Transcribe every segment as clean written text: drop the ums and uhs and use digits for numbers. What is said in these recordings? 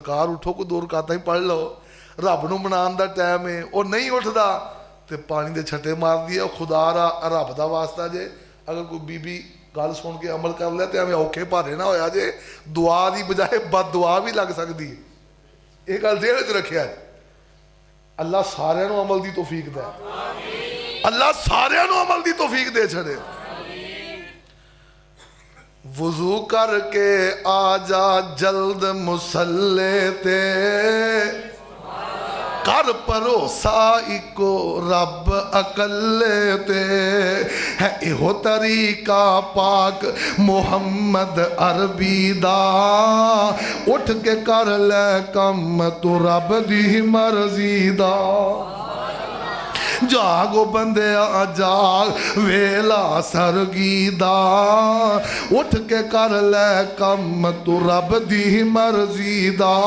Car उठो को दो रकातां ही पढ़ लो, रब नूं मनाउण दा टाइम है, वो नहीं उठदा ते पानी दे छट्टे मार दिए। खुदा रा रब दा वास्ता जे अगर कोई बीबी गल सुन के अमल कर लिया तो एवं औखे भारे ना होया जे, दुआ की बजाय बद दुआ भी लग सकती है। ये गल जेहड़े च रखिया। अल्लाह सारिਆਂ ਨੂੰ अमल की तौफीक दे, अल्लाह सारिਆਂ ਨੂੰ अमल की तौफीक दे छड़े। वजू करके आ जा जल्द मुसल्ले ते, कर भरोसा इको रब अकले ते, है इहो तरीका पाक मुहम्मद अरबी दा, उठ के कर ले कम तू रब दी मर्जी दा। जागो बंदे जाग वेला सरगी दा, उठ के कर ले कम तू रब दी मर्जी दा।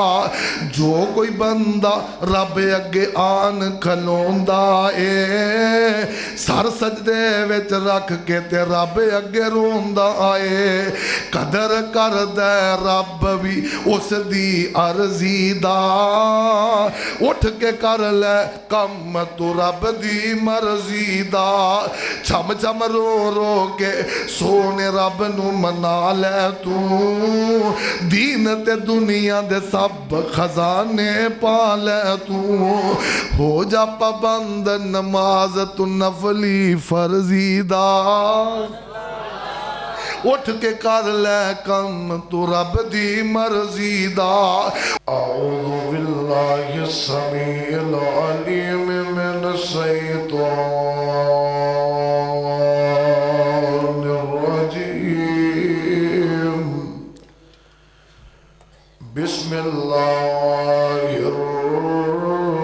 जो कोई बंदा रब अगे आन खलोंदा ए, सर सजदे विच रख के ते रब अगे रोंदा ए, कदर कर दे रब भी उस दी अर्जी दा, उठ के कर ले कम तू रब दी मर्जी दा। छम छम रो रो के सोने रब नू मना ले तू, दीन ते दुनिया दे सब खजाने पा ले तू। हो जा पाबंद नमाज तू नफली फर्जी दा, उठ के कर ले कम तू रब दी मर्जी दा। औज़ु बिल्लाहि समीइल अलीम मिन शैतानिर रजीम। बिस्मिल्लाहिर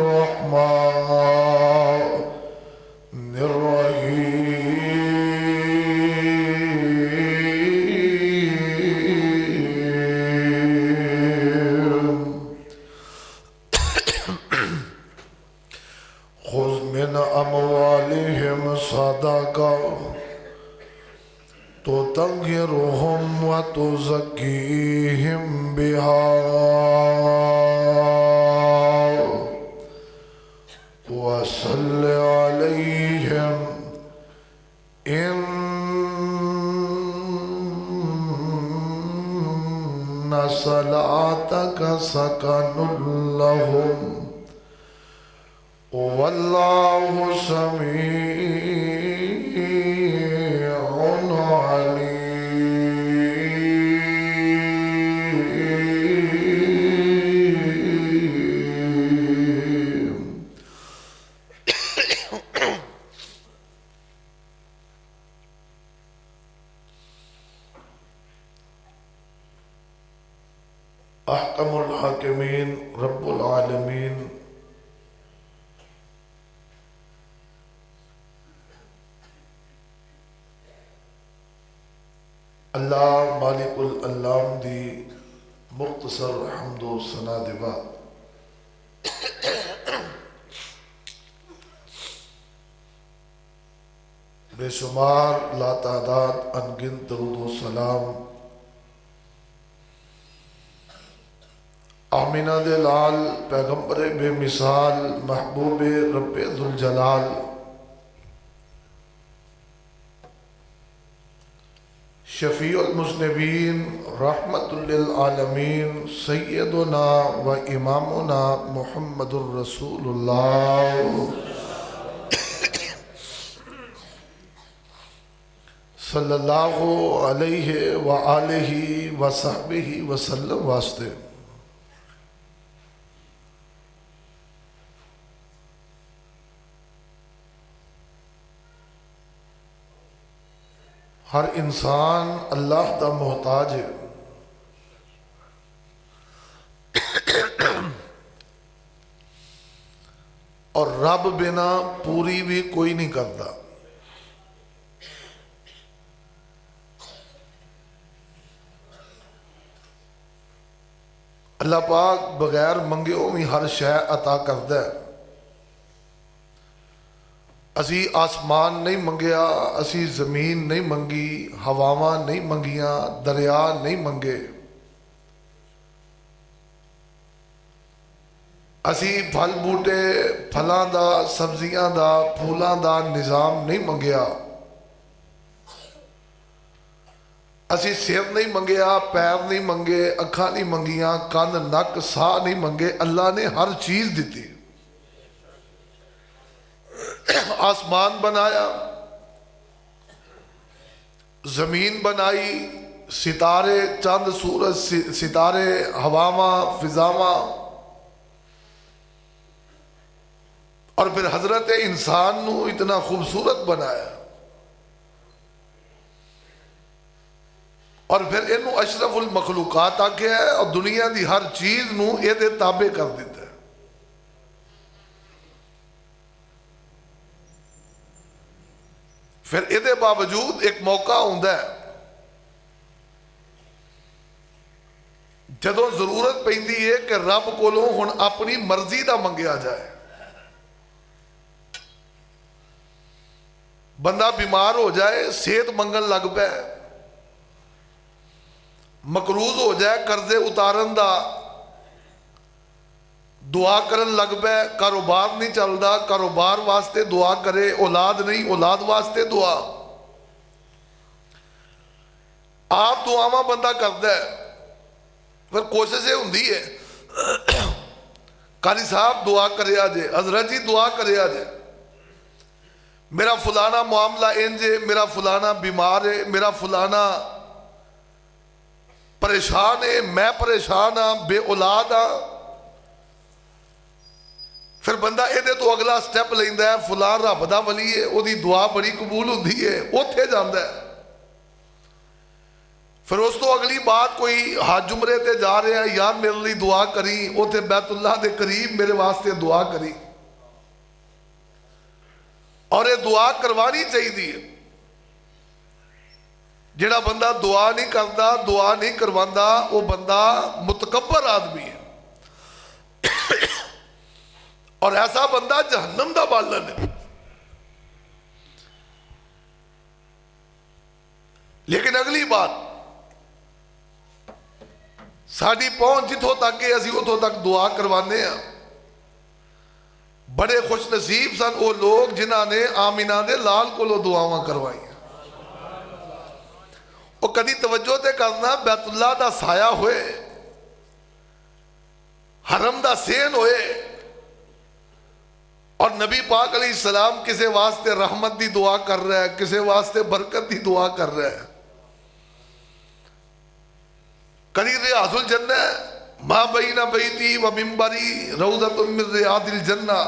रहमानिर रहीम। अमवालिहिम सदका तुतहिरुहुम व तुज़क्कीहिम बिहा व सल्लि अलैहिम इन्ना सलातका सकनुल लहुम वल्लाहु समीउन अलीम। अहकमुल हाकिमीन रब्बुल आलमीन अल्लाह मालिकुल अल्लाम दी मुख्तसर हम्दो सना दिवा। बेशुमार लातादाद अनगिन दरूद सलाम आमिना दे लाल पैगंबर बेमिसाल महबूब रब्बे जुल जलाल शफ़ीउल मुज़निबीन रहमतुल लिल आलमीन सय्यदुना व इमामुना मुहम्मदुर रसूलुल्लाह सल्लल्लाहु अलैहि व आलिहि व सहबिहि वसल्लम वास्ते हर इंसान अल्लाह दा मोहताज है। और रब बिना पूरी भी कोई नहीं करता। अल्लाह पाक बगैर मंगियों भी हर शै अता करदा है। असी आसमान नहीं मंगया, असी जमीन नहीं मंगी, हवावां नहीं मंगिया, दरिया नहीं मंगे। असी फल बूटे फलों का सब्जियां का फूलों का निज़ाम नहीं मंगया। असी सिर नहीं मंगया, पैर नहीं मंगे, अखा नहीं मंगिया, कन नक साह नहीं मंगे। अल्लाह ने हर चीज दी। आसमान बनाया, जमीन बनाई, सितारे चंद सूरज सितारे हवावा फिजावा, और फिर हजरत इंसान नू इतना खूबसूरत बनाया, और फिर इनू अशरफुल मखलूकात आख्या है, और दुनिया की हर चीज नू ये ताबे कर दिता है। फिर ये बावजूद एक मौका आता है जदों जरूरत पैंदी है कि रब कोलों हुण अपनी मर्जी का मंगया जाए। बंदा बीमार हो जाए, सेहत मंगन लग पे, मकरूज हो जाए, कर्जे उतारन दा दुआ करन लग पे, कारोबार नहीं चलता, कारोबार वास्ते दुआ करे, औलाद नहीं औलाद वास्ते दुआ। आप दुआवां बंदा करता है, फिर कोशिश ये होंदी है कारी साहब दुआ करिया जे, हजरत जी दुआ करिया जे, मेरा फलाना मामला इंज है, मेरा फलाना बीमार है, मेरा फलाना परेशान है, मैं परेशान हाँ, बे औलाद हाँ। फिर बंदा ये तो अगला स्टैप लेंदा है, फलां रब दा वली है, उसकी दुआ बड़ी कबूल होंदी है, उत्थे जांदा है। फिर उस तो अगली बात कोई हज उमरे ते जा रहे हैं, यार मेरे लिए दुआ करी, उत्थे बैतुल्लाह दे करीब मेरे वास्ते दुआ करी। और ये दुआ करवानी चाहिए। जिहड़ा बंदा दुआ नहीं करता, दुआ नहीं करवांदा, वो बंदा मुतकब्बर आदमी है, और ऐसा बंदा जहन्नम दा बालन है। लेकिन अगली बात, साड़ी पहुंच जिथों तक है असी उथों तक दुआ करवाने हैं। बड़े खुश नसीब सन वो लोग जिन्होंने आमिना दे लाल कोलों दुआवां करवाई। वो कदी तवज्जो ते करना, बैतुल्लाह दा साया होए, हरम दा सेन होए, और नबी पाक अलैहि सलाम किसी वास्ते रहमत की दुआ कर रहा है, किसी वास्ते बरकत की दुआ कर रहा है। कदी रियाजुल जन्नह मां बैना बैती व मिंबरी रौज़तुम मिन रियादिल जन्ना,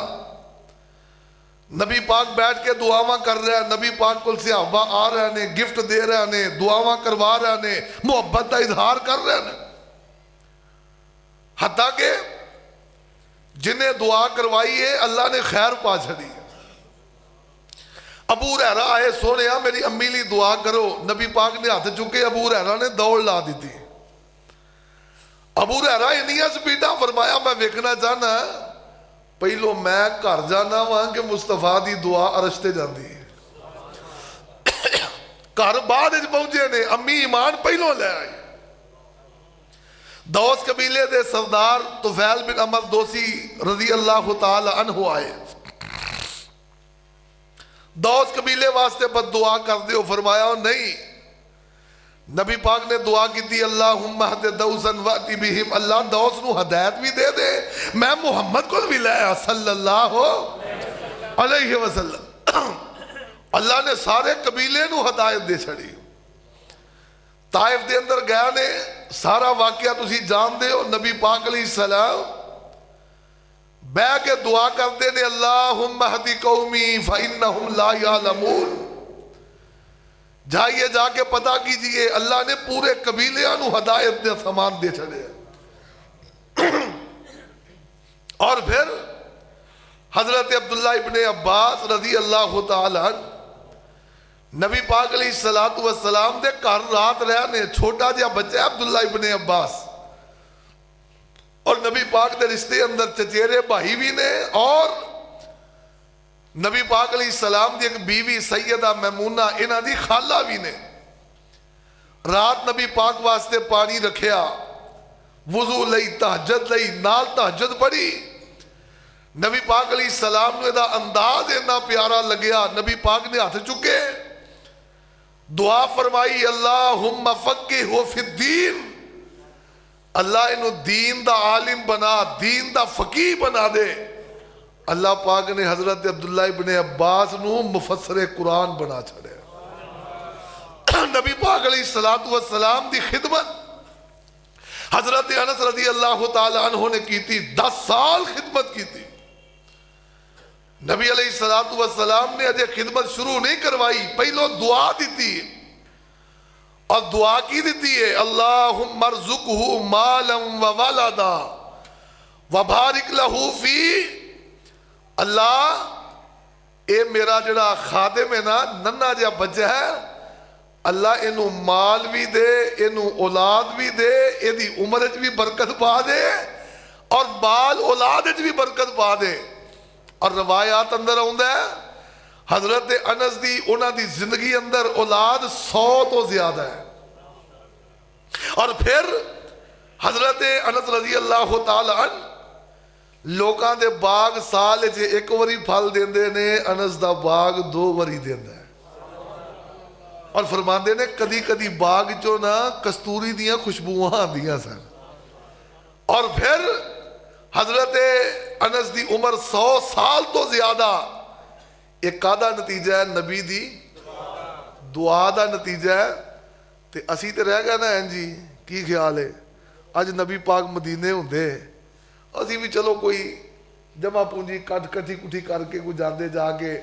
नबी पाक बैठ के दुआवां कर रहे हैं, नबी पाक को सहाबा आ रहे ने, गिफ्ट दे रहे ने, दुआवां करवा रहे ने, मुहब्बत का इजहार कर रहे हैं। हत्ता के जिन्हें दुआ करवाई है अल्लाह ने खैर पा छड़ी। अबू हुरैरा आए, सोने मेरी अम्मी ली दुआ करो, नबी पाक ने हाथ चुके, अबू हुरैरा ने दौड़ ला दी। अबू हुरैरा इन्नियां स्पीडा फरमाया, मैं वेखना चाहना पहलो मैं घर जाना वहां कि मुस्तफा की दुआ अरश ते जाती है। घर बाद पहुंचे ने, अम्मी ईमान पहलों ले आई। दौस कबीले दे सरदार तुफैल बिन अमर दोसी रजी अल्लाह तआला अन्हु आए। दौस कबीले वास्ते बद दुआ कर दो, फरमाया नहीं। नबी पाक ने दुआ की थी, अल्लाहुम्मा हद दौसन वाती बिहिम, अल्लाह दौस नू हदायत भी दे दे, मैं मुहम्मद को भी लाया सल्लल्लाहु अलैहि वसल्लम। अल्लाह ने सारे कबीले नू हदायत दे छड़ी। ताइफ दे अंदर गया ने, सारा वाकया तुसी जानते हो। नबी पाक अलैहि सलाम बह के दुआ करते ने, अल्लाहुम्मा हदी कौमी फइन्नहुम ला यालमून, जाइए जाके पता कीजिए अल्लाह ने पूरे कबीलियां नू हदायत दे समान दे छड़े। और फिर हजरत अब्दुल्ला इब्ने अब्बास रजी अल्लाह तआला नबी पाक अलैहिस्सलातु वस्सलाम दे घर रात रहने, छोटा जिहा बच्चा अब्दुल्ला इब्ने अब्बास, और नबी पाक दे रिश्ते अंदर चचेरे भाई भी ने, और नबी पाक अलैहिस्सलाम दी एक बीवी सैयदा मैमूना इन्हां दी खाला भी ने। रात नबी पाक वास्ते पानी रखिया, वुजू लई, तहज्जुद लई, नाल तहज्जुद पढ़ी, नबी पाक अलैहि सलाम ने दा अंदाज इन्ना प्यारा लग्या। नबी पाक ने हाथ चुके दुआ फरमाई, अल्लाहुम्मा फक्किहु फिद्दीन, अल्लाह इन्हू दीन दा आलिम बना, दीन दा फकीह बना दे। अल्लाह पाक ने हजरत अब्दुल्ला इब्ने अब्बास नू मुफस्सिर कुरान बना छड़िया। नबी पाक अलैहिस्सलातु वस्सलाम दी खिदमत हजरत अनस रज़ी अल्लाह तआला अन्हु ने की थी। 10 साल खिदमत की थी। नबी अलैहिस्सलातु वस्सलाम ने अजे खिदमत शुरू नहीं करवाई, पहलो दुआ दी थी। और दुआ की दी है, अल्लाहुम्मा अर्ज़ुक़हु मालन व वलदा व बारिक लहू फी। अल्लाह ये मेरा जड़ा खादिम है ना, नन्ना जिहा बच्चा है, अल्लाह इनू माल भी दे, इनू औलाद भी दे, इहदी उम्र च भी बरकत पा दे और बाल औलाद च भी बरकत पा दे। और रवायात अंदर आउंदा है हजरत अनस दी उन्हां दी जिंदगी अंदर औलाद 100 तो ज्यादा है। और फिर हजरत अनस रज़ी अल्लाह तआला अन्हु लोकां दे बाग साल च एक बारी फल देंदे ने, अनस दा बाग 2 बारी देंदा है। और फरमाते ने कदी कदी बाग चो ना कस्तूरी दियां खुशबुआं आंदियां सन। और फिर हजरत अनस दी उम्र 100 साल तो ज्यादा। एक कादा नतीजा है, नबी दी दुआ दा नतीजा है। ते असी तो रह गए ना हैं जी, की ख्याल है अज नबी पाक मदीने होंदे असी भी चलो कोई जमा पूंजी कट्ठी कुठी करके कोई जाते जाके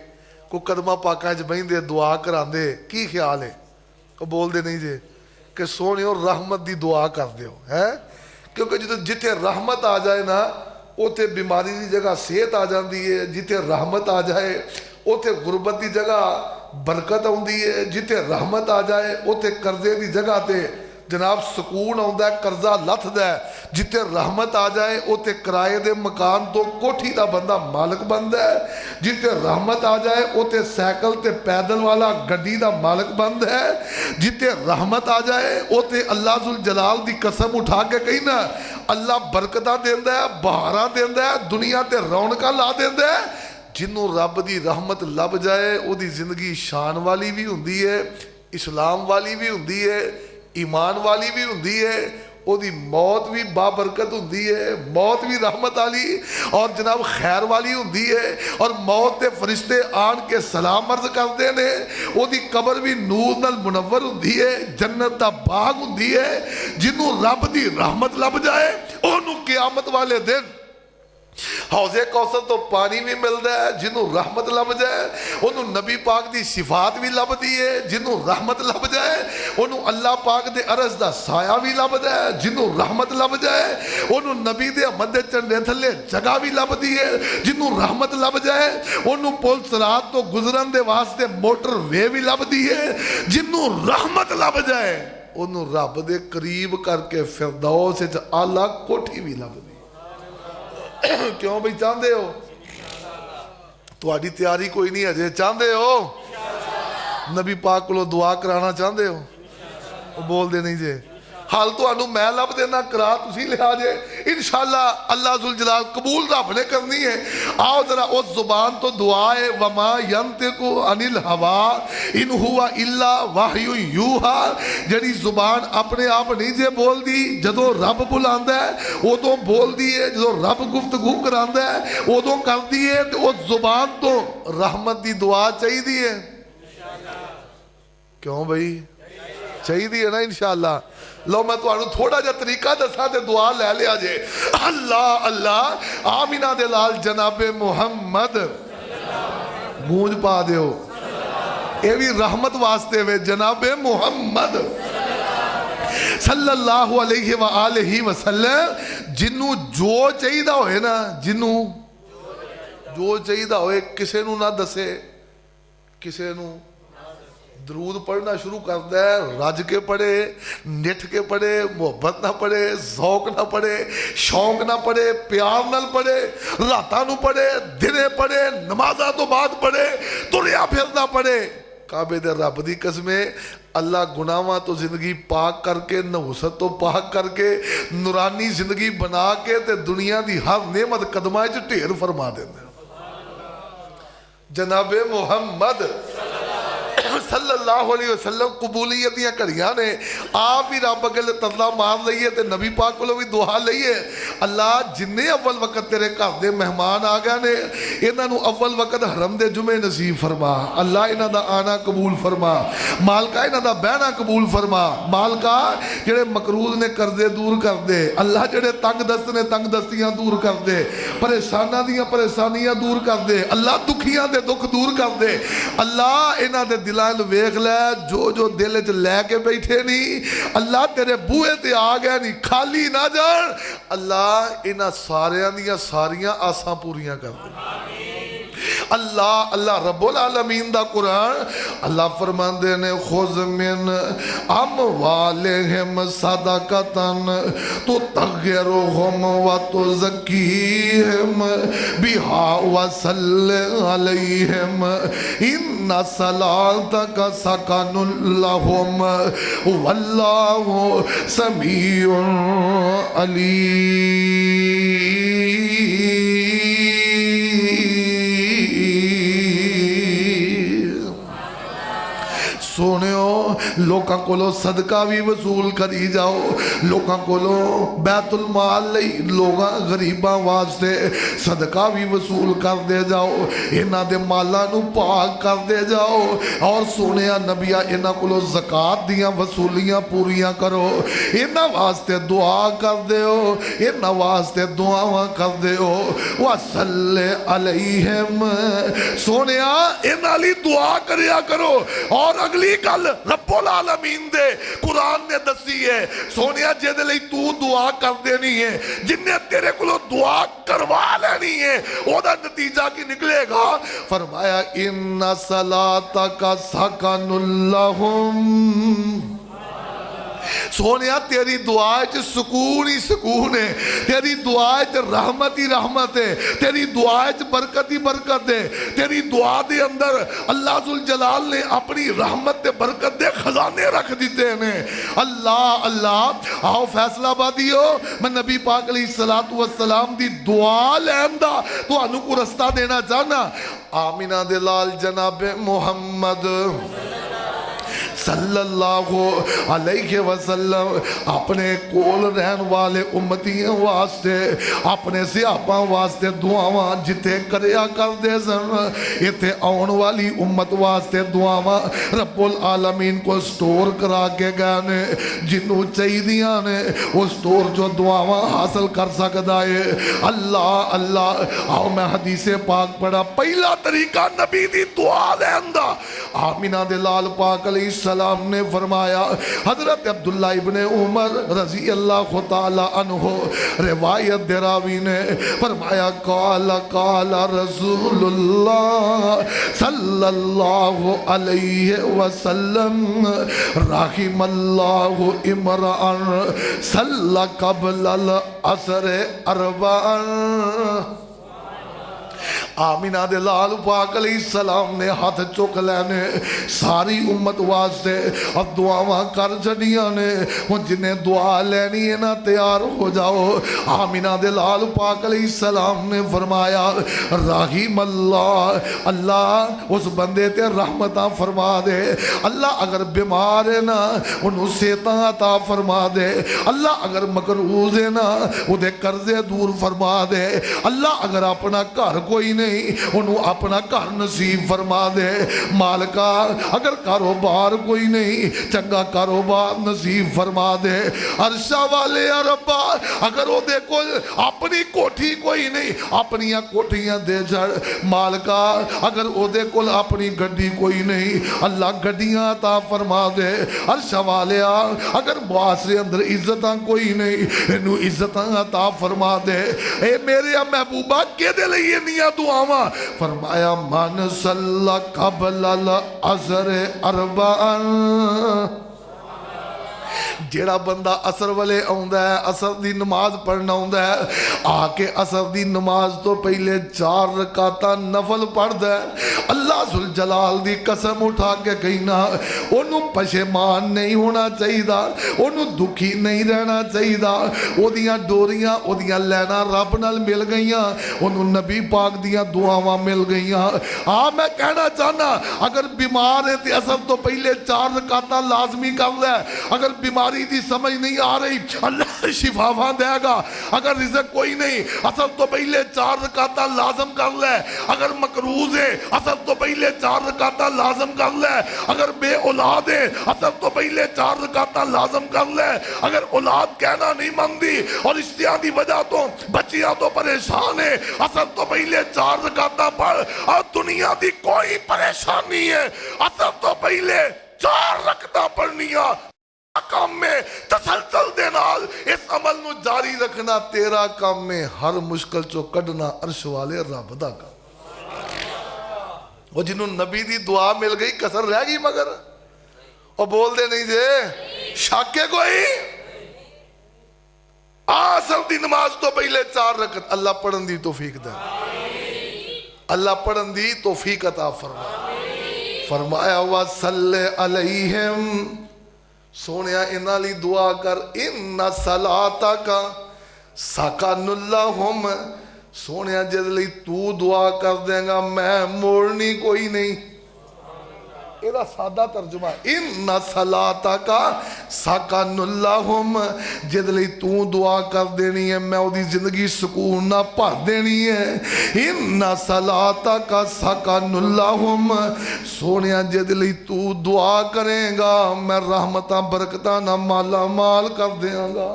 कोई कदमा पाका च बहिंदे दुआ करांदे, की ख्याल है? वो बोलते नहीं जे कि सोहणियो रहमत दी दुआ कर दियो है। क्योंकि जो जिथे रहमत आ जाए ना उथे बीमारी की जगह सेहत आ जाती है, जिथे रहमत आ जाए उथे गुरबत की जगह बरकत आउंदी है, जिथे रहमत आ जाए उथे कर्जे की जगह ते जनाब सुकून आउंदा है, कर्जा लथदा है। जिथे रहमत आ जाए उथे किराए दे मकान तो कोठी का बंदा मालिक बनता है। जिथे रहमत आ जाए उथे साइकिल ते पैदल वाला गड्डी का मालिक बनता है। जिथे रहमत आ जाए उथे अल्लाह जुल जलाल दी कसम उठा के कही ना, अल्लाह बरकतां देंदा है, बहारां देंदा है, दुनिया ते रौनकां ला देंदा है। जिन्हों रब दी रहमत लभ जाए उहदी जिंदगी शान वाली भी हुंदी है, इस्लाम वाली भी हुंदी है, ईमान वाली भी हुंदी है, ओदी मौत भी बाबरकत हुंदी है, मौत भी रहमत वाली और जनाब खैर वाली हुंदी है। और मौत के फरिश्ते आन के सलाम अर्ज करते ने, ओदी कबर भी नूर नाल मुनव्वर हुंदी है, जन्नत दा बाग हुंदी है। जिन्हों रब दी रहमत लभ जाए ओनू क़यामत वाले दिन हौजे कौसर तो पानी भी मिलता है। जिन्हों रहमत लभ जाए उन्होंने नबी पाक की सिफात भी लभदी है। जिन्हों रहमत लभ जाए उन्होंने अल्लाह पाक के अरज का साया भी लभदा है। जिन्हों रहमत लभ जाए उन्होंने नबी के मदे झंडे थले जगह भी लभदी है। जिन्हों रहमत लभ जाए उन्होंने पुल सरात तो गुजरन के वास्ते मोटर वे भी लभदी है। जिन्हों रहमत लभ जाए उन्होंने रब के करीब करके फिरदौस च आला कोठी भी लभदी। क्यों भाई चाहते हो? तुहाडी तैयारी कोई नहीं अजे, चाहते हो नबी पाक को दुआ कराना चाहते हो? वो बोलते नहीं जे हाल तो मैं लभ देना करा तुसी लिया जे इंशाअल्लाह अल्लाह जुल जलाल कबूल रब ने करनी है। आओ जरा उस जुबान तो दुआ है, वमा यंतिकु अनिल हवा इन हुआ इल्ला वाहयु यूहा। जड़ी जुबान अपने आप नहीं जे बोल दी, जदों रब बुलांदा है उदों बोल दी है, जदों रब गुफ्तगू करांदा है उदों करदी है। तो उस जुबान तो रहमत की दुआ चाहिए है। क्यों भाई चाहिए है ना? इंशाअल्लाह लो मैं तुहानू थोड़ा जा तरीका दसा ते दुआ लै लिया जे। अल्लाह अल्लाह आमिना दे लाल जनाबे मुहम्मद गूंज पा दियो, ये भी रहमत वास्ते वे जनाबे मुहम्मद सल्लल्लाहु अलैहि व आलिहि वसल्लम। जिन्नू जो चाहिए होए ना, जिन्नू जो चाहिए होए किसे नू ना दसे, किसे नू दरूद पढ़ना शुरू करता है, रज के पढ़े, निठ के पढ़े, मुहब्बत ना पढ़े, जौक ना पढ़े, शौक ना पढ़े, प्यार नाल पढ़े, रातां नू पढ़े, दिने पढ़े, नमाज़ां तो बाद पढ़े, तुरिया फिरदा पढ़े, काबे दे रब दी कसमे अल्लाह गुनाहां तो जिंदगी पाक करके नहुसत तो पाक करके नूरानी जिंदगी बना के ते दुनिया दी हर नेमत कदमां च ढेर फरमा देंदे। जनाबे मुहम्मद सल्लल्लाहु अलैहि वसल्लम कबूलियत दी घड़ियां ने। आप ही रब अगे तरला मार लईए ते नबी पाक कोलों भी दुआ लईए, अल्लाह जिन्ने अव्वल वक्त तेरे घर दे मेहमान आ गए ने इन्हां नूं अव्वल वक्त हरम दे जुमे नसीब फरमा। अल्लाह इन्हां दा आना कबूल फरमा, मालका इन्हां दा बहना कबूल फरमा। मालका जेड़े मकरूज ने कर्जे दूर कर दे, अल्लाह जेड़े तंग दस्त ने तंग दस्तियां दूर कर दे, परेशानां दियां परेशानियां दूर कर दे, अल्लाह दुखियां दे दुख दूर कर दे। अल्लाह इन्हां दे दिलां वेख लै जो जो दिल च लैके बैठे नहीं, अल्लाह तेरे बूहे ते आ गए नहीं, खाली ना जान। अल्लाह इन्हां सारियां दियां सारियां आसां पूरियां कर दे। अल्लाह अल्लाह रब्बुल आलमीन दा कुरान अल्लाह फरमांदे ने खुज़ मिन अमवालिहिम सदक़तन तुतहिरुहुम व तुज़क्कीहिम बिहा व सल्लि अलैहिम इन्ना सलातक सकनुल लहुम वल्लाहु समीउन अलीम। सोनियो लोकां कोलों सदका भी वसूल करी जाओ, लोकां कोलों बैतुल माल लई लोगां गरीबां वास्ते सदका भी वसूल कर दे जाओ, इन्हां दे मालां नूं पाक कर दे जाओ। और सोनिया नबिया इन्हां कोलों ज़कात दियां वसूलियां पूरियां करो, इन्हां वास्ते दुआ कर दिओ, इन्हां वास्ते दुआवां कर दिओ। वसल्ले अलैहिम सोनिया इन्हां लई दुआ करया करो। और अगली गल रब्बुल आलमीन दे कुरान ने दसी है सोनिया, जिहदे लई तू दुआ कर देनी है, जिन्ने तेरे कोलों दुआ करवा लेनी है, ओदा नतीजा की निकलेगा। फरमाया इन्ना सलातका सकनुल लहुम। सोनिया तेरी दुआ च सुकून ही सुकून है, तेरी दुआ च रहमत ही रहमत है, तेरी दुआ च बरकत ही बरकत है। तेरी दुआ दे अंदर अल्लाह जुल जलाल ने अपनी रहमत ते बरकत दे खजाने रख दिते ने। अल्लाह अल्लाह आओ फैसलाबादियो, मैं नबी पाक अलैहिस्सलातु वस्सलाम दी दुआ लैन दा तुहानू को रस्ता देना चाहना। आमिना दे लाल जनाबे मुहम्मद सल्लल्लाहु अलैहि वसल्लम अपने कोल रहन वाले उम्मतियों वास्ते अपने सियापां वास्ते दुआवां जिथे करया करदे सन, इथे आउण वाली उम्मत वास्ते दुआवां रब्बुल आलमीन को स्टोर करा के गए ने। जिन्हों चाहिदियां ने उस स्टोर जो दुआवां हासिल कर सकदा है। अल्लाह अल्लाह आओ मैं हदीसे पाक पढ़ा। पहला तरीका नबी दी दुआ लैन दा। आमिना दे लाल पाक अलैहि सलाम ने फरमाया, हजरत अब्दुल्ला इब्ने उमर रजी अल्लाह तआला अन्हु रिवायत दे रावी ने फरमाया, काला काला रसूलुल्लाह सल्लल्लाहु अलैहि वसल्लम रहिमल्लाहु इमरान सल्ला क़ब्लल असर अरबान। आमिना दे लाल पाक अलैहिस्सलाम ने हाथ चुक लेने सारी उम्मत वास्ते अब दुआवां कर छड़ियां ने। हुण जिन्हें दुआ लैनी है ना तैयार हो जाओ। आमिना दे लाल पाक अलैहिस्सलाम ने फरमाया, रहीमल्लाह अल्लाह उस बंदे ते रहमतां फरमा दे। अल्लाह अगर बीमार है ना उन्होंने सेहतां अता फरमा दे। अल्लाह अगर मकरूज है ना उहदे कर्जे दूर फरमा दे। अल्लाह अगर अपना घर कोई नहीं उन्होंने अपना घर नसीब फरमा दे। मालका अगर कारोबार कोई नहीं चंगा कारोबार नसीब फरमा दे। अरशा वाले रब्बा अगर ओदे कोल अपनी कोठी कोई नहीं अपनी कोठियां दे जड़। मालका अगर ओदे कोल अपनी गड्डी कोई नहीं अल्लाह गड्डियां अता फरमा दे। अरशा वाले अगर मुआसरे अंदर इज्जत कोई नहीं इनू इज्जत अता फरमा दे। ए मेरे महबूबा केदे लई इन्नियां दुआवां? फरमाया मन सल्ला क़ब्लल असर अरबान जेड़ा बंदा असर वाले आउंदा है, असर दी नमाज पढ़ना आउंदा है, आके असर दी नमाज तो पहले 4 रकाता नफल पढ़दा है। अल्लाह जुल जलाल दी कसम उठा के कहना, ओनू पशेमान नहीं होना चाहिए, ओनू दुखी नहीं रहना चाहिए। ओदियां डोरियां ओदियां लैना रब नाल मिल गईयां, ओनू नबी पाक दियां दुआवां मिल गईयां। हाँ मैं कहना चाहना, अगर बीमार है तो असर तो पहले 4 रकाता लाजमी कर ले। अगर बीमारी की समझ नहीं आ रही, अल्लाह शिफावा देगा। अगर रिज़्क कोई नहीं, असर तो पहले 4 रकाता लाजम कर ले। अगर मकरूज है, असर तो पहले 4 रकाता लाजम कर ले। अगर बे औलाद है, असर तो पहले 4 रकाता लाजम कर ले। अगर औलाद कहना नहीं मानती और रिश्तियां की वजह तो बच्चियां तो परेशान है, असर तो पहले 4 रकाता पढ़। और दुनिया की कोई परेशानी है, असर तो पहले 4 रकाता पढ़निया। काम में तसलसल दे नाल इस अमल नू जारी रखना तेरा काम में, हर मुश्किल चो कढ़ना अर्श वाले रब दा काम। वो जिन्हों नबी दी दुआ मिल गई, कसर रह गई मगर वो बोल दे नहीं जे शाके कोई। आसर दी नमाज तो पहले 4 रकत अल्लाह पढ़न दी तौफीक दे, अल्लाह पढ़न दी तौफीक अता फरमा। फरमाया वा सल्ले अलैहिम, सोनिया इन्हां लई दुआ कर। इन्ना सलाता का सकानुल्लाहुम, सोनिया जिस लई तू दुआ कर देगा मैं मोड़नी कोई नहीं। ਇਹਦਾ ਸਾਦਾ ਤਰਜਮਾ ਇन्ना सलाता का सकानुल्लाहुम, जिद लई तू दुआ कर देनी है मैं ओदी जिंदगी सुकून ना भर देनी है। इन्ना सलाता का सकानुल्लाहुम, सोनिया जिद लई तू दुआ करेगा मैं रहमतां बरकतां ना माला माल कर देंगा।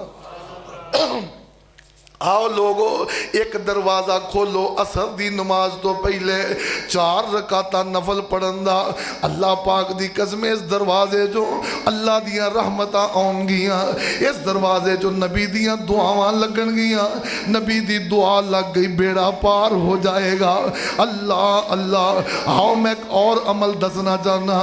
आओ लोगो एक दरवाजा खोलो, असर दी नमाज तो पहले 4 रकाता नफल पढ़न दा। अल्लाह पाक दी कसम इस दरवाजे जो अल्लाह दियां रहमतां आउणगियां, इस दरवाजे जो नबी दियां दुआवां लगणगियां। नबी दी दुआ लग गई बेड़ा पार हो जाएगा। अल्लाह अल्लाह। आओ मैं एक और अमल दसना चाहना।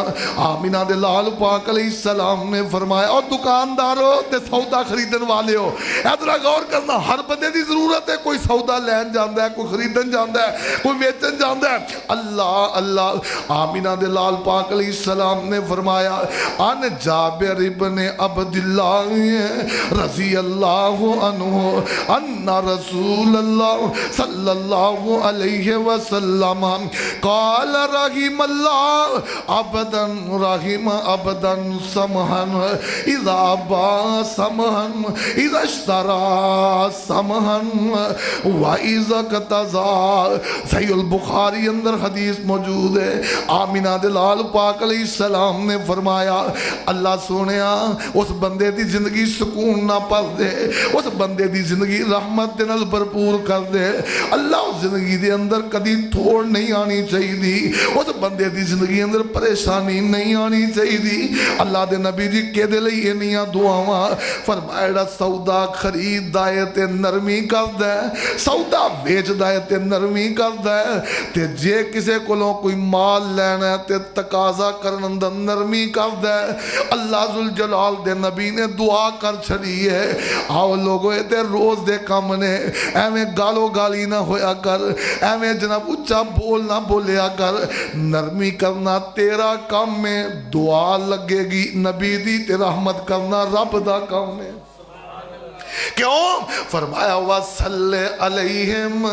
आमिना दे लाल पाक अलैहिस्सलाम ने फरमाया, और दुकानदारों ते सौदा खरीदन वाले हो, इधर गौर करना, हर बंदे दी जरूरत है, कोई सौदा लैन जाता है, कोई खरीदन जाता है, कोई वेचन जाता है। अल्लाह अल्लाह। आमिना दे लाल पाक अलैहिस्सलाम ने फरमाया, अन जाबिर इब्ने अब्दुल्लाह रज़ी अल्लाहु अन्हु अन्ना रसूलल्लाह सल्लल्लाहु अलैहि वसल्लम क़ाल रहिमल्लाह अबदन रहिम अबदन समहन इज़ा बा समहन इज़ा इश्तरा समहन सहीहुल बुखारी अंदर हदीस मौजूद है। आमिना दे लाल पाक अलैहिस्सलाम ने फरमाया, अल्लाह सोनिया उस बंदे दी जिंदगी सुकून ना भर दे, उस बंदे दी जिंदगी रहमत दे नाल भरपूर कर दे। अल्लाह उस जिंदगी दे अंदर कदी थोड़ नहीं आनी चाहिए, उस बंदे दी जिंदगी अंदर परेशानी नहीं आनी चाहिए। अल्लाह दे नबी जी केदे लई इन्नियां दुआवां फरमाया, सौदा खरीददा है ते नरमी करदा है, सौदा वेचदा है ते नरमी करदा है, ते जे किसे कोलों कोई माल लेना है ते तकाजा करन दा नरमी करदा है। अल्लाह जुल जलाल दे नबी ने दुआ कर छड़ी है। आओ लोगो ये ते रोज दे काम ने, एवें गालो गाली ना होया कर, एवें जनाब उच्चा बोल ना बोलिया कर। नरमी करना तेरा काम में, दुआ लगेगी नबी दी ते रहमत करना रब दा काम है। क्यों फरमाया वसल्ले अलैहिम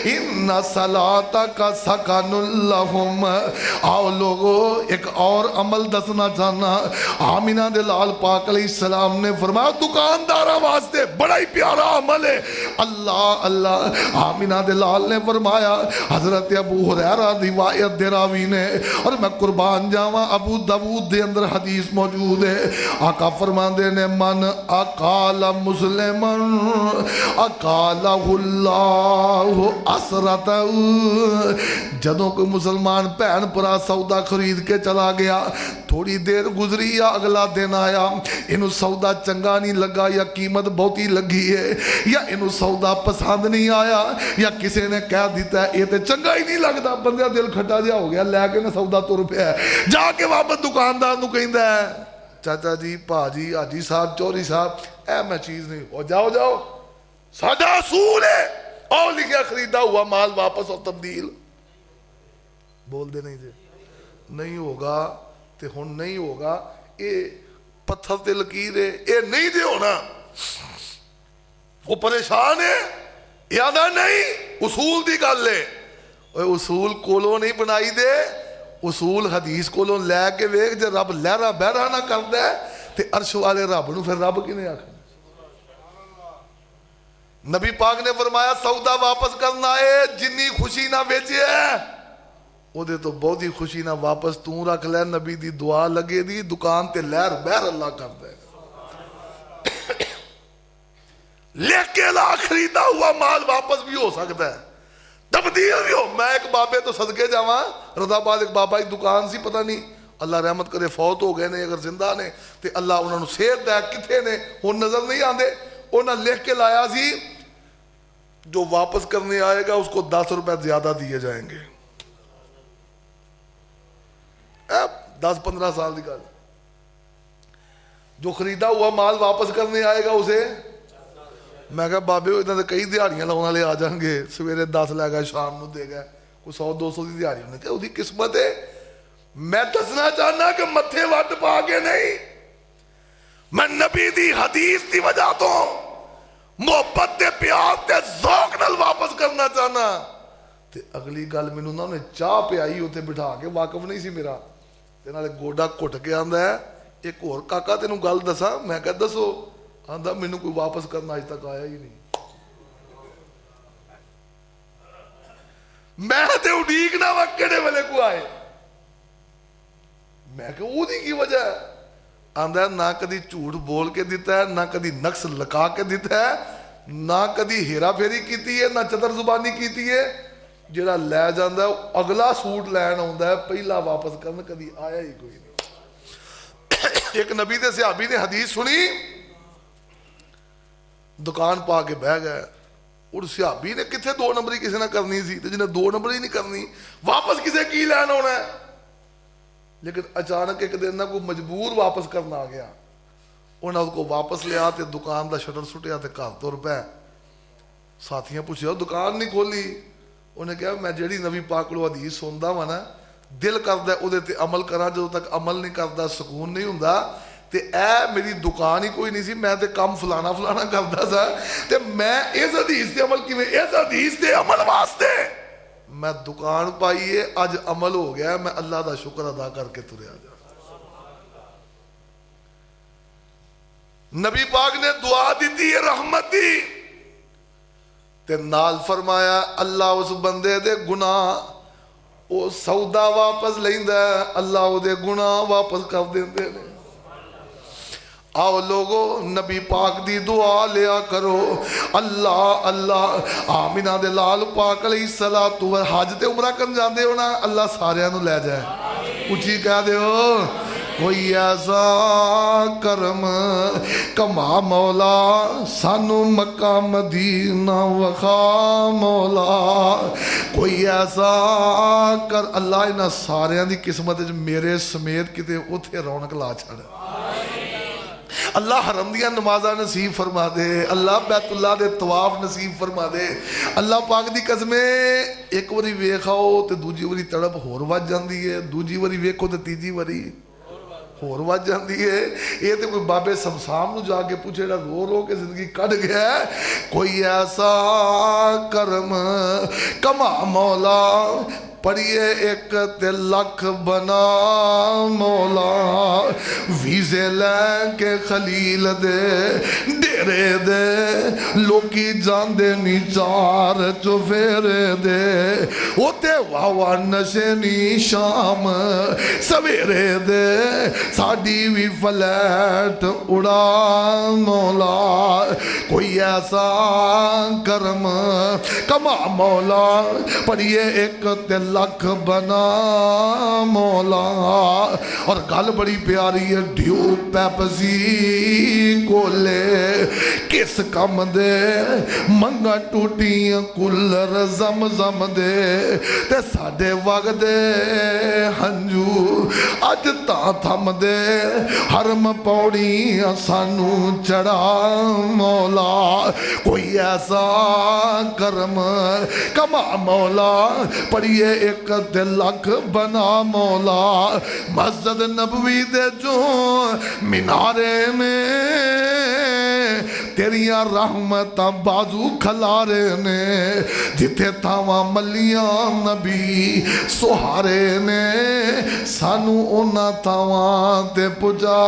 इन्ना सलाता का सकानुल्लाहुम। आओ लोगो एक और अमल दसना चाहना। आमिना दे लाल पाक अलैहिस्सलाम ने फरमाया, दुकानदारा वास्ते बड़ा ही प्यारा अमल है। अल्लाह अल्लाह। आमिना दे लाल ने फरमाया, हजरत अबू हुरैरा रिवायत दे रावी ने, और मैं कुर्बान जावा अबू दाऊद दे अंदर हदीस मौजूद है। आका फरमांदे ने, मन अकाला मुस्लिम जदों कोई मुसलमान भैन भरा सौदा खरीद के चला गया, थोड़ी देर गुजरी या अगला दिन आया, इनू सौदा चंगा नहीं लगा या कीमत बहुती लगी है या इनू सौदा पसंद नहीं आया या किसी ने कह दिता ये तो चंगा ही नहीं लगता, बंदे का दिल खट्टा जिहा हो गया, लैके ना सौदा तुर पिया, जाके वापस दुकानदार नूं कहंदा है चाचा जी, भाजी, हाजी साहब, चौधरी साहब, ऐ मैं चीज नहीं। और जाओ जाओ, साडा असूल है, और लिखा खरीदा हुआ माल वापस और तब्दील। बोलते नहीं जी, नहीं होगा तो हुण नहीं होगा, ये पत्थर ते लकीर है, ये नहीं दे होना। वो परेशान है, याद नहीं, उसूल की गल है। उसूल कोलों नहीं बनाई दे, उसूल हदीस कोलों लैके वेख। जो रब लहरा बहरा ना करता है तो अर्श वाले रब नूं फिर रब किने आखना। नबी पाक ने फरमाया सौदा वापस करना है, जिन्नी खुशी ना बेचे ओदे तो बहुत ही खुशी ना वापस तू रख लै। नबी दी दुआ लगे दी, दुकान ते लहर बहर अल्लाह करता है। लेके ला, खरीदा हुआ माल वापस भी हो सकता है, तब्दील भी हो। मैं एक बाबे तो सदके जावा, रजाबाद एक बाबा की दुकान सी, पता नहीं अल्लाह रहमत करे फौत हो गए ने, अगर जिंदा ने तो अल्लाह उन्होंने सेहत दै, किथे ने हुण नजर नहीं आते। उन्हें लिख के लाया सी जो वापस करने आएगा उसको 10 रुपए ज्यादा दिए जाएंगे। 10-15 साल की गल। जो खरीदा हुआ माल वापस करने आएगा उसे, मैं कहा बाबे इन्होंने कई दिहाड़ियां लाने वाले आ जाएंगे, सवेरे 10 लै गए, शाम को दे गए, कोई 100-200 की दिहाड़ी। उन्हें कहा उसकी किस्मत है। मैं दसना चाहना कि मथे वट पा के नहीं, मैं नबी दी हदीस की वजह तो मोहब्बत के प्यार के ज़ौक नाल वापस करना चाहना। ते अगली गल मैनू ना उन्हें चाह पियाई उत्थे बिठा के, वाकफ नहीं सी मेरा, ते नाले गोडा घुट के आंदा है एक होर काका तेनू गल दसा। मैं कहा दसो। आंदा मैनू कोई वापस करना अज तक आया ही नहीं। मैं ते उड़ीकना वा किहड़े वेले को आए। मैं कहा ओदी की वजह है। आंदा ना कदी झूठ बोल के दिता है, ना कदी नक्स लगा के दिता है, ना कदी हेरा फेरी की है, ना चतर जुबानी की है। जिहड़ा लै जांदा अगला सूट लैन आउंदा है, पहला वापस करन कदी आया ही कोई नहीं। एक नबी दे सहाबी ने हदीस सुनी, दुकान पा के बह गए। और सहाबी ने किथे 2 नंबरी किसी ने करनी सी, तो जिन्हें 2 नंबरी नहीं करनी वापस किसे की लैन आना है। लेकिन अचानक एक दिन ना कोई मजबूर वापस करना आ गया, उन्हें उसको वापस लिया तो दुकान का शटर सुटिया तो घर तुर पै। साथियां पूछा दुकान नहीं खोली। उन्हें कहा मैं जी नबी पाक को हदीस सुनता वा ना, दिल करता उहदे ते अमल करा, जो तक अमल नहीं करता सुकून नहीं हुंदा। ते ऐ मेरी दुकान ही कोई नहीं सी, मैं ते काम फलाना फलाना करता सा, ते मैं इस हदीस ते अमल किवें, इस हदीस ते अमल वास्ते मैं दुकान पाई है, अज अमल हो गया, मैं अल्लाह का शुक्र अदा करके तुरया जा। नबी पाक ने दुआ दी है रहमत दी, ते नाल फरमाया अल्लाह उस बंदे दे गुनाह वो सौदा वापस लैंदा है, अल्लाह उहदे गुनाह वापस कर देंदे ने। आओ लोगो नबी पाक दी दुआ लिया करो। अल्लाह अल्लाह आमिना दे लाल पाक अलैहिस्सलातु व हज ते उमरा करन जांदे हो ना, अल्लाह सारियां नूं लै जाए। उची कह दिओ कोई ऐसा करम कमा मौला, सानू मक्का मदीना वखा मौला। कोई ऐसा कर अल्लाह इन्हां सारियां दी किस्मत च मेरे समेत किते उत्थे रौनक ला छड़। अल्लाह हरम दियां नमाज़ां नसीब फरमा दे, अल्लाह बैतुल्लाह दे तवाफ नसीब फरमा दे। अल्लाह पाक दी कसमें एक बारी वेख आओ तो दूजी बारी तड़प होर वध जाती है, दूजी बारी वेखो तो तीजी बारी होर वध जाती है। ये तो कोई बाबे समसाम नूं जाके पूछे रो रो के जिंदगी कट गया। कोई ऐसा करम कमा मौला, पढ़िए एक ते लख बना मौला। वीजे लैके खलील दे डेरे दे, लोकी जांदे नी चार चुफेरे दे। ओते वावा नशे नी शाम सवेरे दे, साडी भी फ्लैट उड़ा मौला। कोई ऐसा करम कमा मौला, पढ़िए एक ते लख बना मौला। और गल बड़ी प्यारी है, ड्यू पैपसी कोले किस कम दे मंगा टूटियां कुलर जम जम दे ते साडे वगदे हंजू अज ता थम दे हरम पौड़ियां सानू चढ़ा मौला कोई ऐसा करम कमा मौला पढ़िए एक दे लख बना मौला मस्जिद नबवी दे जो मीनारे में तेरिया रहमत बाजू खलारे ने जिथे थावा मलिया नबी सुहारे ने सानू उन्ना थावा ते पुजा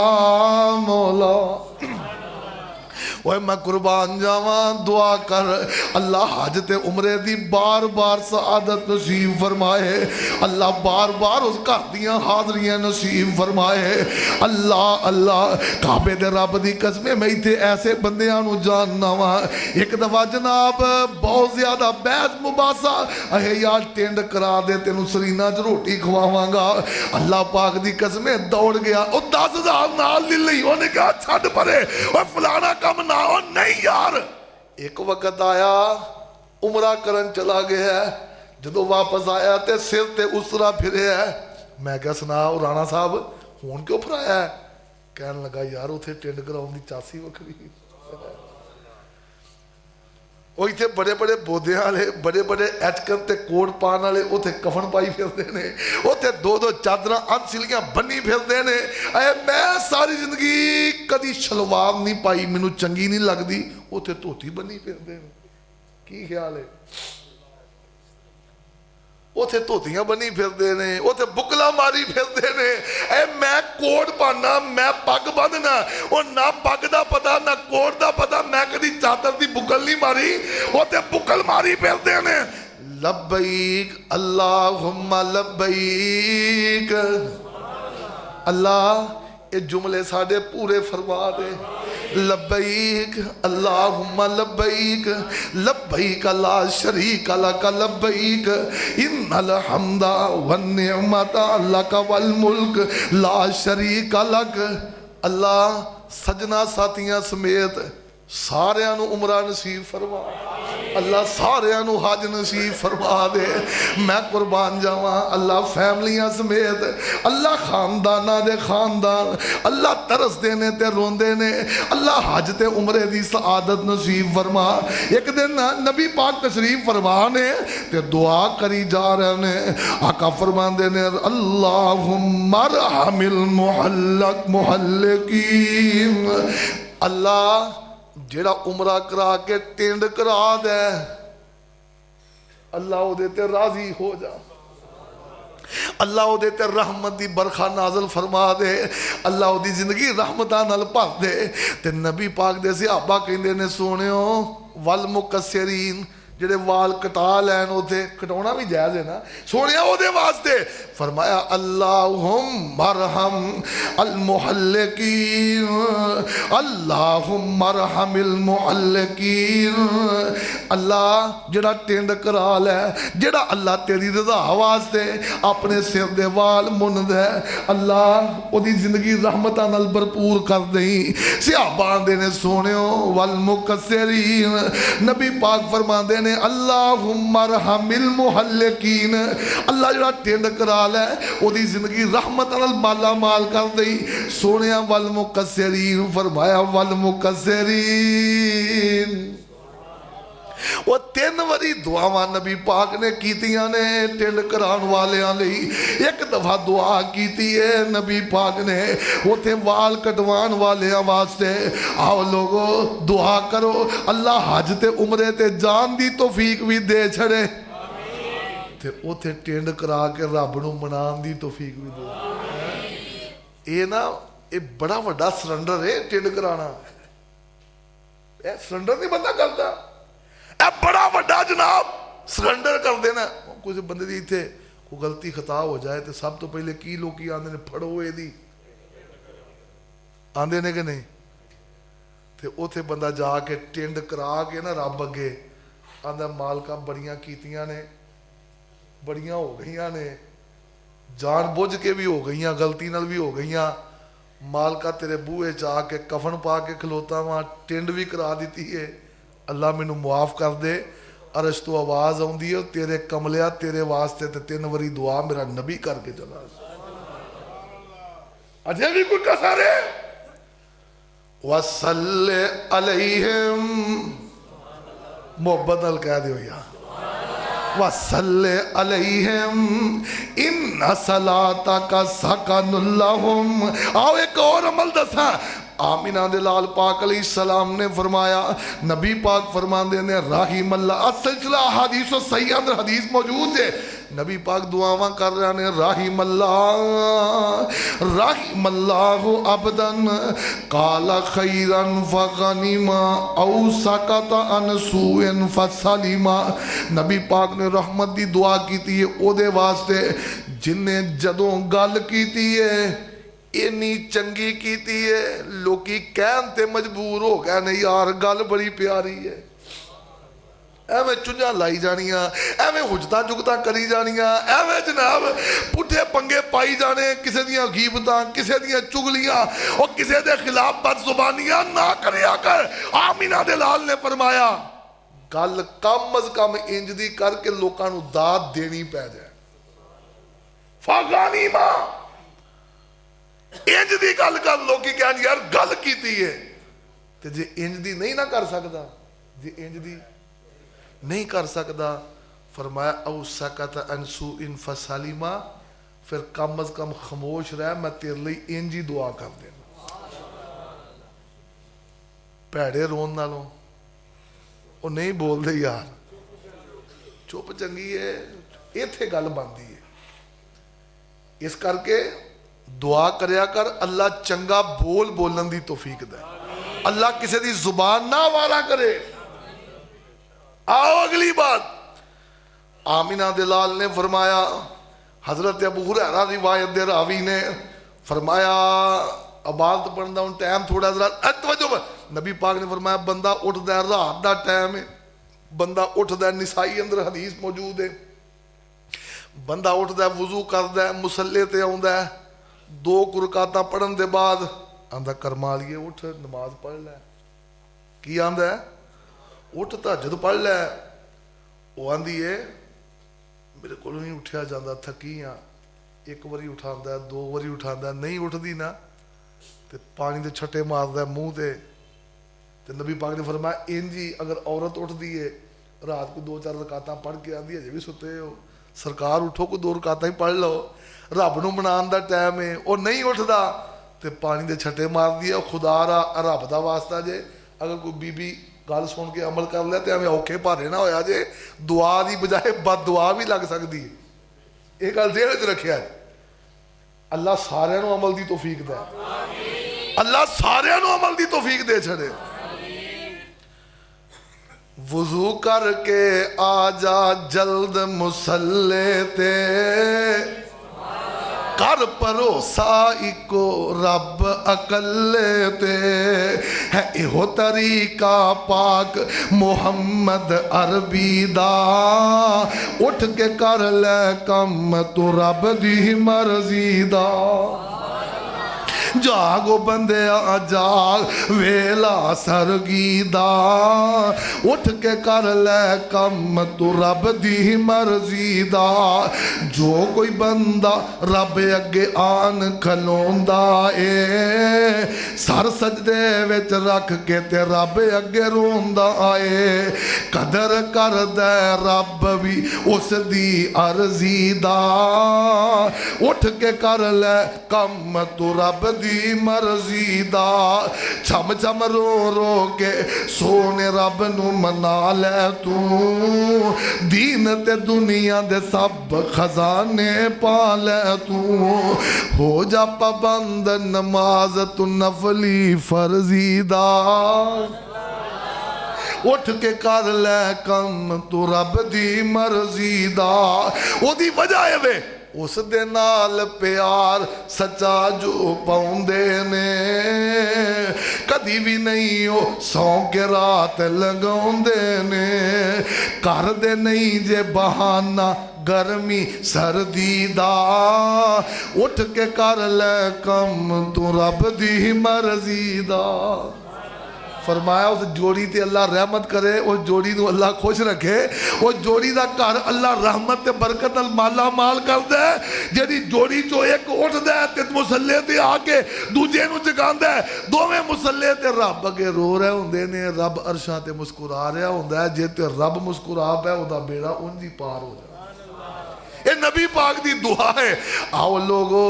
मौला। ओए मैं कुर्बान जावा दुआ कर अल्लाह हज ते उमरे दी बार बार सआदत नसीब फरमाए अल्लाह बार बार उस घर दियां हाजरियां नसीब फरमाए अल्लाह अल्लाह काबे दे रब दी कसम मैं इत्थे ऐसे बंदियां नू जानना वा एक दफा जनाब बहुत ज्यादा बहस मुबासा अहे यार टेंड करा दे तेनू सरीना च रोटी खवावांगा अल्लाह पाक दी कसम दौड़ गया ओ 10,000 नाल ली लई ओने कहा छड्ड परे ओए फलाना काम ना हो नहीं यार। एक वक्त आया उमरा करन चला गया जो वापस आया ते सिर ते उसरा फिरे है मैं क्या सुना राणा साहब हुण क्यों फराया है कहन लगा यार उथे टिंड कराउण दी चासी वखरी वो इतने बड़े बड़े बोदियां वाले बड़े बड़े एचकन ते कोट पाने वाले उथे कफन पाई फिरते ने उथे दो दो चादर अनसिलियां बनी फिरते ने अरे मैं सारी जिंदगी कदी शलवार नहीं पाई मैनू चंगी नहीं लगती उथे धोती बनी फिरते ने की ख्याल है उथे धोतियां बनी फिरते ने उथे बुकला मारी फिरते ने ए मैं कोट पाना मैं पग बंधना और ना पग दा पता ना कोट दा पता मैं कदी चादर दी बुकल नहीं मारी उथे बुकल मारी फिरते ने। लब्बैक अल्लाहुम्मा लब्बैक अल्लाह ये जुमले साडे पूरे फरमा दे लब्बैक अल्लाहुम्मा लब्बैक लब्बैक ला शरीक लक लब्बैक इन्नल हम्दा वन निअमता लक वल मुल्क ला शरीक लक। अल्लाह सजना साथियां समेत सारियां नू उमरा नसीब फरमा अल्लाह सारियां नू हज नसीब फरमा दे मैं कुर्बान जावा अल्लाह फैमिलियां समेत अल्लाह खानदाना दे खानदान अल्लाह तरसदे ने ते रोंदे ने अल्लाह हज ते उमरे दी सआदत नसीब फरमा। एक दिन नबी पाक तशरीफ फरमा ने ते दुआ करी जा रहे ने आका फरमांदे ने अल्लाहुम्मा रहमिल मुहल्लक मुहल्लिकीन अल्लाह जेड़ा उमरा करा के टिंड करा दे अल्लाह उहदे ते राजी हो जा अल्लाह उहदे ते रहमत दी बरखा नाज़िल फरमा दे अल्लाह उहदी जिंदगी रहमतां नाल भर दे। ते नबी पाक दे सहाबा कहंदे ने सोहणियो वल मुकस्सिरीन जेड़े वाल कटा लैन उथे कटाउणा भी जायज़ है ना सोहणिया उहदे वास्ते फरमाया अल्लाहुम्मा रहम अल मुहल्लिकीन अल्लाहुम्मा रहमिल मुहल्लिकीन अल्लाह जेड़ा टिंड करा लै जेड़ा अल्लाह तेरी रज़ा वास्ते अपने सिर दे वाल मुन्नदा अल्लाह ओदी जिंदगी रहमतां नाल भरपूर कर देई। सहाबा आंदे ने सोहणियो वल मुकस्सिरीन नबी पाक फरमांदे ने अल्लाहुम्मा रहमिल मुहल्लिकीन अल्लाह जेड़ा टिंड करा लै ओदी जिंदगी रहमत नाल माला माल कर दई। सोहणिया वल मुकस्सिरीन फरमाया वल मुकस्सिरीन वो 3 वारी दुआवां नबी पाक ने कीतियां ने टिंड कराउण वालियां लई। एक दफा दुआ कीती है नबी पाक ने उथे वाल कटवाण वालियां वास्ते आओ लोगो दुआ करो अल्लाह हज ते उमरे ते जान दी तौफीक भी दे छड़े ते उथे टिंड करा के रब नूं मनाउण दी तौफीक भी दे। ये ना ये बड़ा वड्डा सरंडर है टिंड कराना ए सरंडर नहीं बंदा करता बड़ा वड्डा जनाब सरंडर कर देना। कुछ बंदे दी इत्थे कोई गलती खता हो जाए तो सब तो पहले की लोग आंदे ने फड़ो एदी आंदे ने कि नहीं ते उथे बंदा जाके टिंड करा के ना रब अगे आंदा मालका बड़ियां कीतियां ने बड़ियां हो गई ने जान बुझ के भी हो गई गलती नाल भी हो गई मालका तेरे बूहे च आके कफन पा के खलोता वहाँ टिंड भी करा दी है, अल्लाह मैनू मुआफ कर दे। अरश तो आवाज़ आती है तेरे कमलिया तेरे वास्ते ते 3 वारी दुआ मेरा नबी करके चला। अजे भी कोई कसर है। वसल्ले अलैहिम, मोहब्बत नाल कह दियो यार, वसल्ले अलैहिम इन्ना सलातका सकनुल लहुम। आओ एक और अमल दसा। आमिना दे लाल पाक अलैहिस्सलाम ने फरमाया, नबी पाक फरमाते ने राहिमल्लाह, सिलसिला हदीस सही अंदर हदीस मौजूद है। नबी पाक दुआवां कर रहे ने राहिमल्लाहु अबदन काला खैरन फगनिमा औ सकता अन सूइन फसलिमा। नबी पाक ने रहमत दी दुआ की थी ओदे वास्ते जिन्हें जदों गल की है इन्नी चंगी कीती है, लोकी कहन ते मजबूर हो गए नहीं यार गल बड़ी प्यारी है। एवें चुंझां लाई जानियां, एवें हुजतां जुगतां करी जानियां, एवें जनाब पुठे पंगे पाई जाने, किसी दियां गीबतां, किसी दियां चुगलियां और किसी दे खिलाफ बदजुबानियां ना करया कर। आमिना दे लाल ने फरमाया गल कम अज कम इंज दी करके लोकां नूं दाद देनी पै जाए। फागानी मां इंज दी गल कर, लोकी कहन यार गल कीती है ते जे इंज दी नहीं ना कर सकदा, जे इंज दी नहीं कर सकदा, फरमाया औ सकत अनसू इन फसलिमा, फिर कम अज कम खामोश रह, मैं तेरे लिए इंज ही दुआ कर देना। भैड़े रोन नालों वो नहीं बोलते यार, चुप चंगी है, इत्थे गल बनती है। इस करके दुआ करया कर, अल्लाह चंगा बोल बोलन दी तौफीक दे, अल्लाह किसी दी जुबान ना वारा करे। आओ अगली बात, आमिना दे लाल ने फरमाया, हजरत अबू हुरैरा रिवायत दे रावी ने फरमाया इबादत पढ़न दा टाइम थोड़ा जरा तवज्जो, नबी पाक ने फरमाया बंदा उठदा है रात दा टाइम है, बंदा उठदा निसाई अंदर हदीस मौजूद है, बंदा उठदा वजू करदा मुसल्ले ते आउंदा 2 रकातां पढ़न दे बाद आंदा करमालिए उठ नमाज पढ़ लै। की आंदा उठ तहज्जुद पढ़ लै। वो आंदी है मेरे को नहीं उठा जाता, थकी हाँ, 1 बारी उठांदा 2 बारी उठांदा, नहीं उठदी ना ते पानी दे छट्टे मारदा मूँह ते नबी पाक ने फरमाया इंज ही अगर औरत उठदी है रात को 2-4 रकातां पढ़ के आंदी अजे भी सुते हो, सरकार उठो को 2 रकातां ही पढ़ लो, रब नूं मनाउण दा टाइम है। वो नहीं उठदा ते पानी दे छट्टे मारदी है। खुदा रा रब दा वास्ता जे अगर कोई बीबी गल सुन के अमल कर ले तो एवं औखे भारे ना होया जे, दुआ की बजाय बद दुआ भी लग सकती है। ये गल जेहन च रखिया, अल्लाह सारिਆਂ ਨੂੰ अमल की तौफीक दे, अल्लाह सारिਆਂ ਨੂੰ अमल की तौफीक दे छड़े। वजू करके आ जा जल्द मुसल्ले ते, कर भरोसा इको रब अकले ते, है इहो तरीका पाक मुहम्मद अरबी दा, उठ के कर ले कम तू रब दी मर्जी दा। जागो बंदे जाग वेला सरगी दा, उठ के कर ले कम तू रब दी मर्जी दा। जो कोई बंदा रब अगे आन खलोंदा ए, सर सजदे विच रख के ते रब अगे रोंदा ए, कदर कर दे रब भी उस दी अर्जी दा, उठ के कर ले कम तू रब दी मर्जी दा। छम छम रो रो के सोने रब नू मना ले तू, दीन ते दुनिया दे सब खजाने पा ले तू, हो जा पाबंद नमाज तू नफली फर्जी दा, उठ के कर ले कम तू रब दी मर्जी दा। ओदी वजह है वे उस दे नाल प्यार सच्चा जो पाउंदे ने, कदी भी नहीं हो सौ के रात लगाउंदे ने, कर दे नहीं जे बहाना गर्मी सर्दी दा उठ के कर ले कम तू रब दी मर्जी दा। फरमाया उस जोड़ी ते अल्लाह रहमत करे, उस जोड़ी को अल्लाह खुश रखे, उस जोड़ी का घर अल्लाह रहमत ते बरकत नाल माला माल करदा है। जेदी जोड़ी चो एक उठदा है ते मुसल्ले ते आके दूजे नूं जगांदा है, दोवें मुसल्ले ते रब अगे रो रहे हुंदे ने, रब अरशां ते मुस्कुरा रहा हुंदा है। जे ते रब मुस्कुरा पे ओदा बेड़ा उंज ही पार हो जाए। ये नबी पाक दी दुआ है। आओ लोगो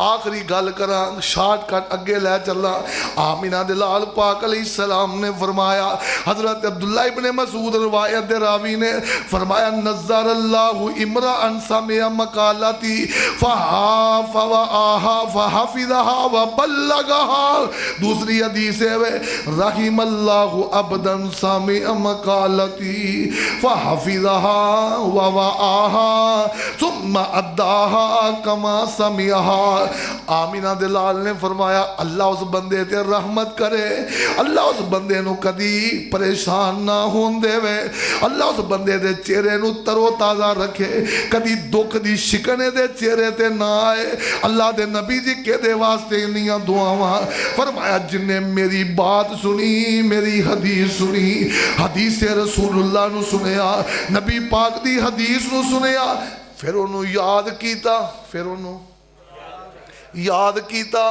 आखिरी गल करा, शॉर्टकट अगे लै चला। आमिना दे लाल पाक अलैहिस्सलाम ने फरमाया, हजरत अब्दुल्ला इब्ने मसूद रिवायत दे रावी ने फरमाया, नज़र अल्लाहु इमरान समिया मकालती फहाफवा फहाफिज़हा व बल्लगहा। दूसरी हदीस है वे रहीम अल्लाहु अबदन समिया मकालती फहाफिज़हा व वआहा सुम्मा अद्दाहा कमा समियाहा। आमिना दे लाल ने फरमाया, अल्लाह उस बंदे ते रहमत करे, अल्लाह उस बंदे नू कदी परेशान ना होन देवे, अल्लाह उस बंदे दे चेहरे नू तरो ताज़ा रखे, कदी दुख दी शिकने दे चेहरे ते ना आए। अल्लाह दे नबी जी केदे वास्ते इन्नियां दुआवां। फरमाया, जिन्ने मेरी बात सुनी, मेरी हदीस सुनी, हदीस रसूलुल्लाह नू सुनिया, नबी पाक दी हदीस नू सुनिया, फिर उन्हों याद किया, फिर उन्हों याद किया,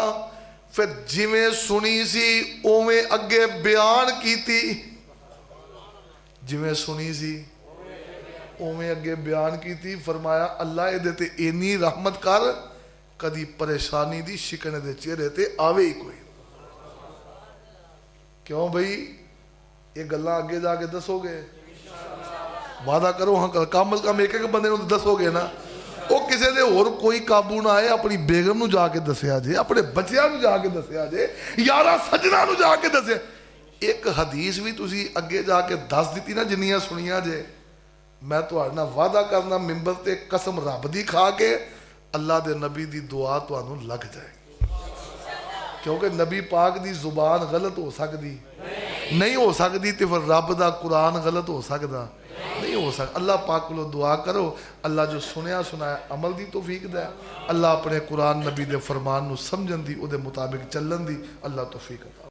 फिर जिवें सुनी सी उवें अगे बयान की, जिवें सुनी सी उवें अगे बयान की। फरमाया, अल्लाह इहदे ते इन्नी रहमत कर, कदी परेशानी दी शिकने दे चेहरे ते आवे ही कोई। क्यों बई, ये गल्लां अगे जाके दसोगे? वादा करो हाँ, कम अज कम एक एक बंदे नूं दसोगे ना। वो किसी दे होर कोई काबू ना आए, अपनी बेगम नूं जाके दसिया जे, अपने बच्चों नूं जाके दसिया जे, यारा सजना नूं जाके दसिया। एक हदीस भी तुसी अगे जाके दस दी ना, जिन्नियां सुनिया जे, मैं तुहाडे नाल वादा करना मिंबर ते कसम रब दी खा के, अल्लाह दे नबी दी दुआ तुहानूं लग जाएगी। क्योंकि नबी पाक दी जुबान गलत हो सकती नहीं, हो सकती तो फिर रब दा कुरान गलत हो सकता नहीं हो सकता। अल्लाह पाक को दुआ करो, अल्लाह जो सुनिया सुनाया अमल दी तौफीक दे, अल्लाह अपने कुरान नबी दे फरमान नूं समझन दी, उहदे मुताबिक चलन दी अल्लाह तौफीक अता।